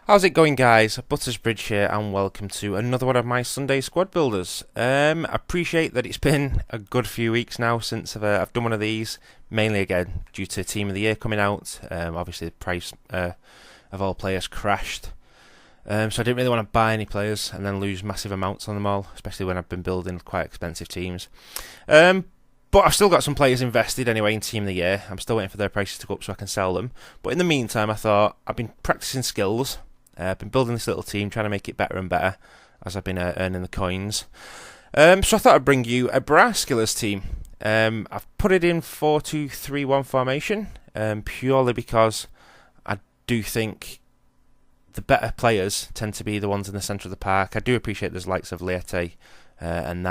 How's it going, guys? Buttersbridge here, and welcome to another one of my Sunday squad builders. I appreciate that it's been a good few weeks now since I've done one of these, mainly again due to Team of the Year coming out. Obviously the price of all players crashed, so I didn't really want to buy any players and then lose massive amounts on them all, especially when I've been building quite expensive teams. But I've still got some players invested anyway in Team of the Year. I'm still waiting for their prices to go up so I can sell them. But in the meantime, I thought I've been practicing skills. I've been building this little team, trying to make it better and better as I've been earning the coins. So I thought I'd bring you a Braskillers team. I've put it in 4-2-3-1 formation purely because I do think the better players tend to be the ones in the centre of the park. I do appreciate there's likes of Leite and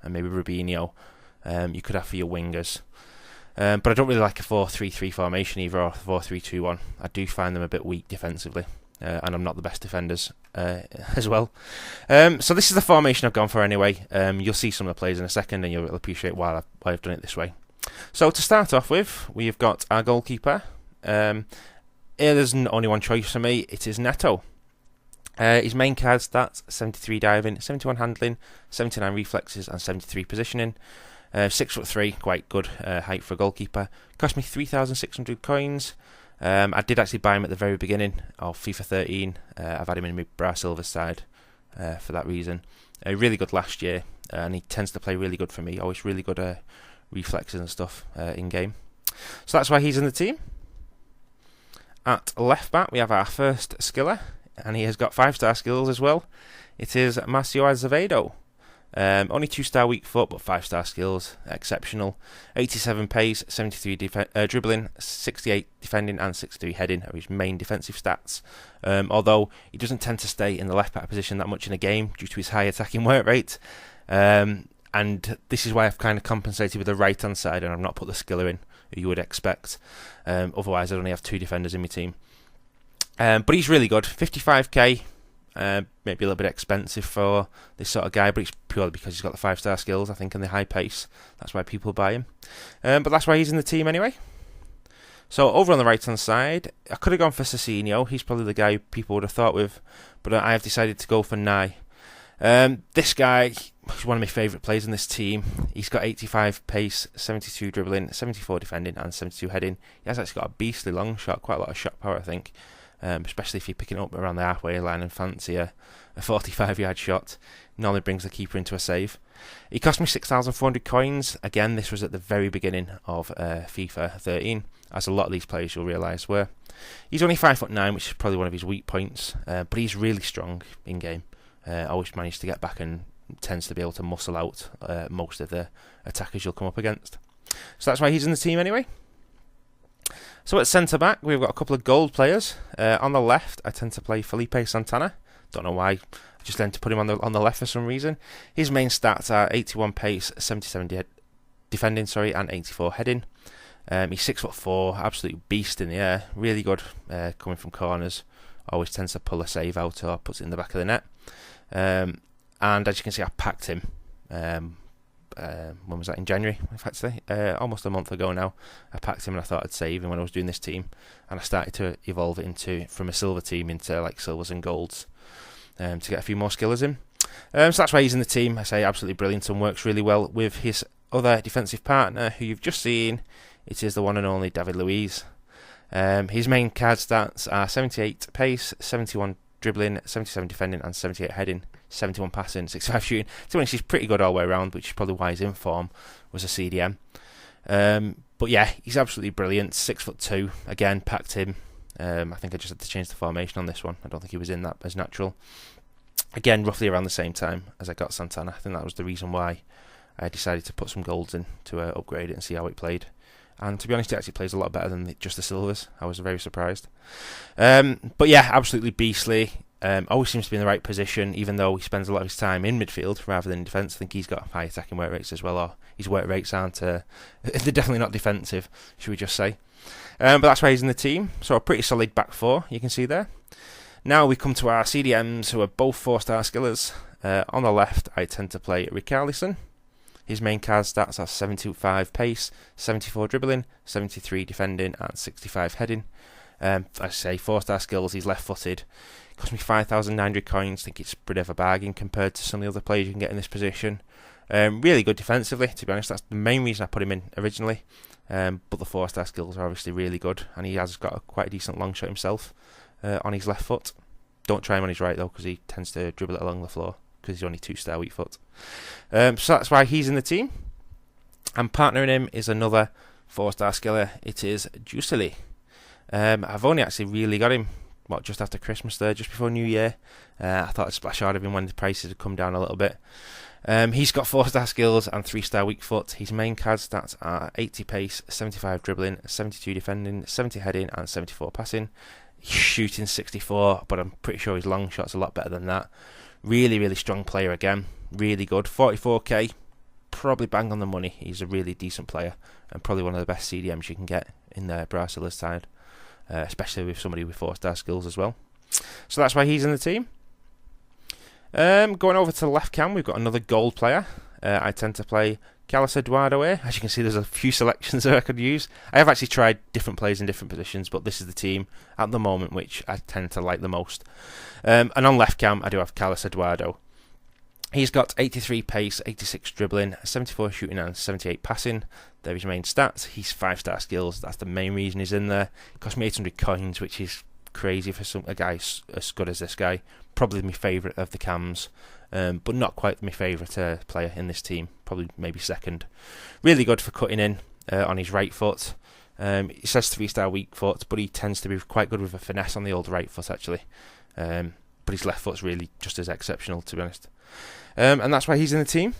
maybe Rubinho. You could have for your wingers. But I don't really like a 4-3-3 formation either, or 4-3-2-1. I do find them a bit weak defensively. And I'm not the best defenders as well. So this is the formation I've gone for anyway. You'll see some of the players in a second and you'll appreciate why I've done it this way. So to start off with, we've got our goalkeeper. There's only one choice for me. It is Neto. His main card stats: 73 diving, 71 handling, 79 reflexes and 73 positioning. 6'3", quite good height for a goalkeeper. Cost me 3,600 coins. I did actually buy him at the very beginning of FIFA 13. I've had him in my Braskillers side for that reason. Really good last year, and he tends to play really good for me. Always really good reflexes and stuff in game. So that's why he's in the team. At left back, we have our first skiller, and he has got 5-star skills as well. It is Marcio Azevedo. Only 2-star weak foot, but 5-star skills, exceptional. 87 pace, 73 dribbling, 68 defending and 63 heading are his main defensive stats. Although he doesn't tend to stay in the left back position that much in a game due to his high attacking work rate. And this is why I've kind of compensated with the right hand side and I've not put the skiller in, who you would expect. Otherwise I'd only have 2 defenders in my team. But he's really good, 55k. Maybe a little bit expensive for this sort of guy, but it's purely because he's got the 5-star skills, I think, and the high pace. That's why people buy him. But that's why he's in the team anyway. So over on the right hand side, I could have gone for Cicinho. He's probably the guy people would have thought with, but I have decided to go for Nye. This guy is one of my favourite players in this team. He's got 85 pace, 72 dribbling, 74 defending and 72 heading. He has actually got a beastly long shot, quite a lot of shot power, I think. Especially if you're picking it up around the halfway line and fancy a 45-yard shot. Normally brings the keeper into a save. He cost me 6,400 coins. Again, this was at the very beginning of FIFA 13, as a lot of these players you'll realise were. He's only 5'9", which is probably one of his weak points, but he's really strong in game. Always managed to get back and tends to be able to muscle out most of the attackers you'll come up against. So that's why he's in the team anyway. So at centre-back, we've got a couple of gold players. On the left, I tend to play Felipe Santana. Don't know why, I just tend to put him on the left for some reason. His main stats are 81 pace, 77 defending, and 84 heading. He's 6'4", absolute beast in the air. Really good coming from corners. Always tends to pull a save out or puts it in the back of the net. And as you can see, I packed him. When was that? In January, actually, almost a month ago now. I packed him and I thought I'd save him when I was doing this team, and I started to evolve it from a silver team into like silvers and golds to get a few more skillers in. So that's why he's in the team. I say absolutely brilliant and works really well with his other defensive partner, who you've just seen. It is the one and only David Luiz. His main card stats are 78 pace, 71 dribbling, 77 defending and 78 heading. 71 passing, 65 shooting. To be honest, he's pretty good all the way around, which is probably why his inform was a CDM. But yeah, he's absolutely brilliant. 6'2", again, packed him. I think I just had to change the formation on this one. I don't think he was in that as natural. Again, roughly around the same time as I got Santana. I think that was the reason why I decided to put some golds in to upgrade it and see how it played. And to be honest, it actually plays a lot better than just the silvers. I was very surprised. But yeah, absolutely beastly. Always seems to be in the right position, even though he spends a lot of his time in midfield rather than in defence. I think he's got high attacking work rates as well, or his work rates aren't, they're definitely not defensive, should we just say. But that's why he's in the team, so a pretty solid back four, you can see there. Now we come to our CDMs, who are both 4-star skillers. On the left, I tend to play Richarlison. His main card stats are 75 pace, 74 dribbling, 73 defending and 65 heading. As I say, 4-star skills, he's left-footed. Cost me 5,900 coins. I think it's a bit of a bargain compared to some of the other players you can get in this position. Really good defensively, to be honest. That's the main reason I put him in originally. But the 4-star skills are obviously really good, and he has got quite a decent long shot himself on his left foot. Don't try him on his right though, because he tends to dribble it along the floor, because he's only 2-star weak foot. So that's why he's in the team. And partnering him is another 4-star skiller. It is Juicily. I've only actually really got him just after Christmas there, just before New Year. I thought I'd splash out of him when the prices had come down a little bit. He's got 4-star skills and 3-star weak foot. His main card stats are 80 pace, 75 dribbling, 72 defending, 70 heading and 74 passing. He's shooting 64, but I'm pretty sure his long shot's a lot better than that. Really, really strong player again. Really good. 44k, probably bang on the money. He's a really decent player and probably one of the best CDMs you can get in the Braskillers side, especially with somebody with 4-star skills as well. So that's why he's in the team. Going over to the left cam, we've got another gold player. I tend to play Carlos Eduardo here. As you can see, there's a few selections that I could use. I have actually tried different players in different positions, but this is the team at the moment which I tend to like the most. And on left cam, I do have Carlos Eduardo. He's got 83 pace, 86 dribbling, 74 shooting and 78 passing. They're his main stats. He's 5-star skills. That's the main reason he's in there. It cost me 800 coins, which is crazy for a guy as good as this guy. Probably my favourite of the cams, but not quite my favourite player in this team. Probably maybe second. Really good for cutting in on his right foot. He says 3-star weak foot, but he tends to be quite good with a finesse on the old right foot actually. But his left foot's really just as exceptional, to be honest. And that's why he's in the team.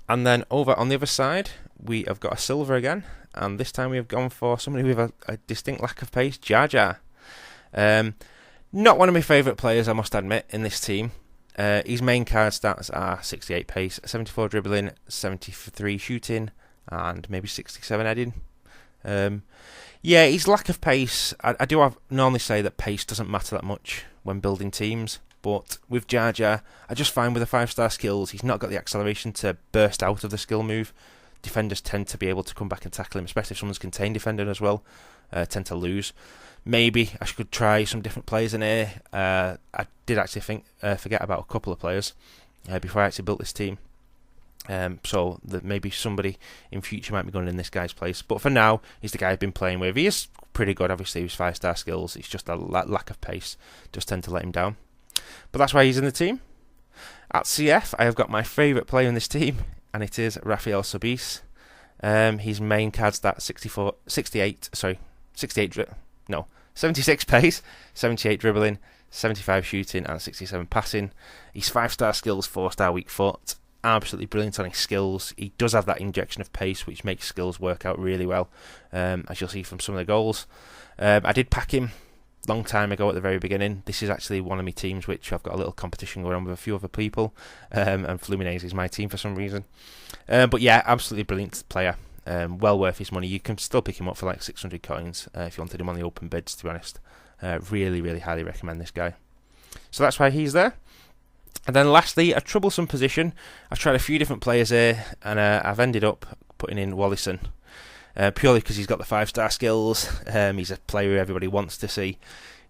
And then over on the other side, we have got a silver again, and this time we have gone for somebody with a distinct lack of pace, Jar Jar. Not one of my favourite players, I must admit, in this team. His main card stats are 68 pace, 74 dribbling, 73 shooting, and maybe 67 heading. Yeah, his lack of pace, I do normally say that pace doesn't matter that much when building teams, but with Jar Jar, I just find with the 5-star skills, he's not got the acceleration to burst out of the skill move. Defenders tend to be able to come back and tackle him, especially if someone's contained defending as well, tend to lose. Maybe I should try some different players in here. I did actually forget about a couple of players before I actually built this team. So that maybe somebody in future might be going in this guy's place. But for now, he's the guy I've been playing with. He is pretty good, obviously, with 5-star skills. It's just a lack of pace. Just tend to let him down. But that's why he's in the team. At CF, I have got my favourite player in this team, and it is Rafael Sobeis. His main card stat 76 pace, 78 dribbling, 75 shooting and 67 passing. He's 5-star skills, 4-star weak foot. Absolutely brilliant on his skills. He does have that injection of pace which makes skills work out really well, as you'll see from some of the goals. I did pack him long time ago at the very beginning. This is actually one of my teams which I've got a little competition going on with a few other people, and Fluminense is my team for some reason. But yeah, absolutely brilliant player. Well worth his money. You can still pick him up for like 600 coins if you wanted him on the open bids, to be honest. Really, really highly recommend this guy. So that's why he's there. And then lastly, a troublesome position. I've tried a few different players here, and I've ended up putting in Wallison. Purely because he's got the 5-star skills. He's a player who everybody wants to see.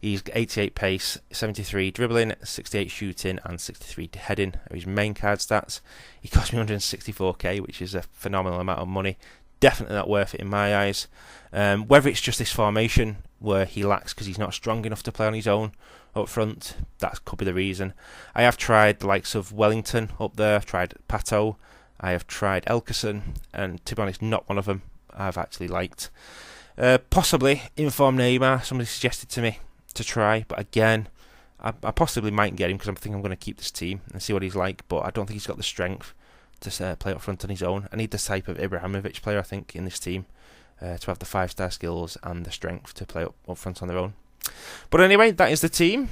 He's 88 pace, 73 dribbling, 68 shooting and 63 heading are his main card stats. He cost me 164k, which is a phenomenal amount of money. Definitely not worth it in my eyes. Whether it's just this formation where he lacks because he's not strong enough to play on his own up front, that could be the reason. I have tried the likes of Wellington up there. I've tried Pato. I have tried Elkerson, and to be honest, not one of them I've actually liked. Possibly Inform Neymar, somebody suggested to me to try, but again, I possibly might get him because I think I'm going to keep this team and see what he's like, but I don't think he's got the strength to play up front on his own. I need this type of Ibrahimovic player, I think, in this team to have the 5-star skills and the strength to play up front on their own. But anyway, that is the team.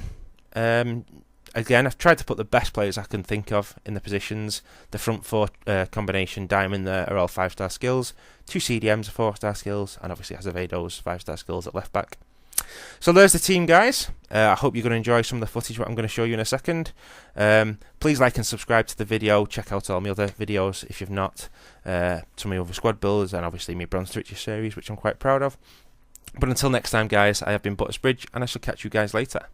Again, I've tried to put the best players I can think of in the positions. The front four combination diamond there are all 5-star skills. 2 CDMs are 4-star skills, and obviously Azevedo's 5-star skills at left back. So there's the team, guys. I hope you're going to enjoy some of the footage what I'm going to show you in a second. Please like and subscribe to the video. Check out all my other videos if you've not. Some of my other squad builders, and obviously my Bronze to Riches series, which I'm quite proud of. But until next time, guys, I have been Buttersbridge, and I shall catch you guys later.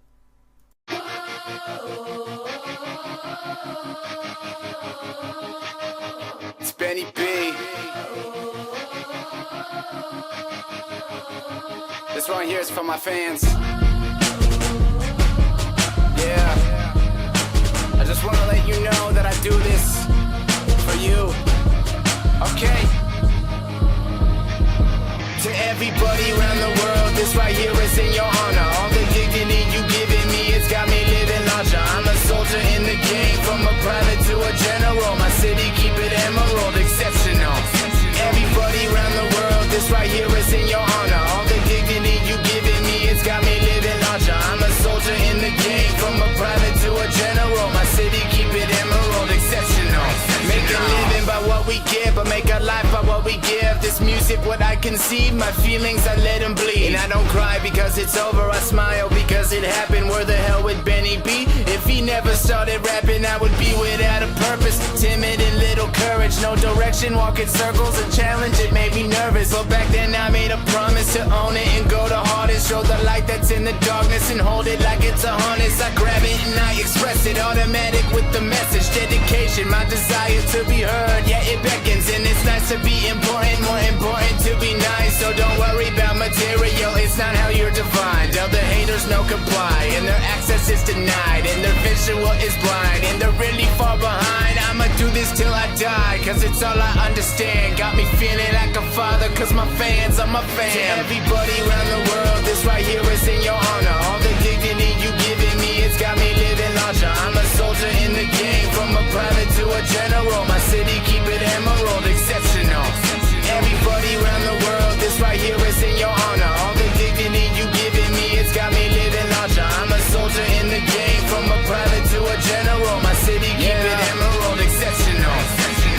It's Benny B. This one here is for my fans. Yeah. I just want to let you know that I do this for you. Okay. To everybody around the world, this right here is in your honor. All the dignity you giving me, it's got me living larger. I'm a soldier in the game, from a private to a general. My city, keep it emerald, exceptional. Everybody around the world, this right here is in your honor. All the dignity you giving me, it's got me living larger. I'm a soldier in the game, from a private to a general. My city, keep it emerald, exceptional. Make a living by what we give, but make a life by what we give. This music, what I conceive, my feelings, I let them bleed. And I don't cry because it's over, I smile because it happened. Where the hell would Benny be? If he never started rapping, I would be without a purpose. Timid and little courage, no direction, walking circles. A challenge, it made me nervous. But back then I made a promise to own it and go the hardest. Show the light that's in the darkness and hold it like it's a harness. I grab it and I express it, automatic with the message. Dedication, my desire to be heard, yeah, it beckons. And it's nice to be important, more important to be nice. So don't worry about material, it's not how you're defined. Tell the haters no comply, and their access is denied, and their visual is blind, and they're really far behind. I'ma do this till I die, cause it's all I understand. Got me feeling like a father, cause my fans are my fam. To everybody around the world, this right here is in your honor. All the dignity you giving me, it's got me living larger. I'm a soldier in the game, from a private to a general. My city, keep it emerald, exceptional. Everybody around the world, this right here is in your honor. All the dignity you giving me, it's got me living larger. I'm a soldier in the game, from a private to a general. My city, keep it emerald, exceptional.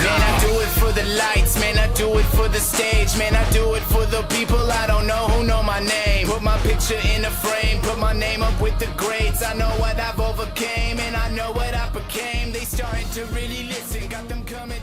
Man, I do it for the lights, man, I do it for the stage. Man, I do it for the people I don't know who know my name. Put my picture in a frame, put my name up with the greats. I know what I've overcame, and I know what I became. They starting to really listen, got them coming.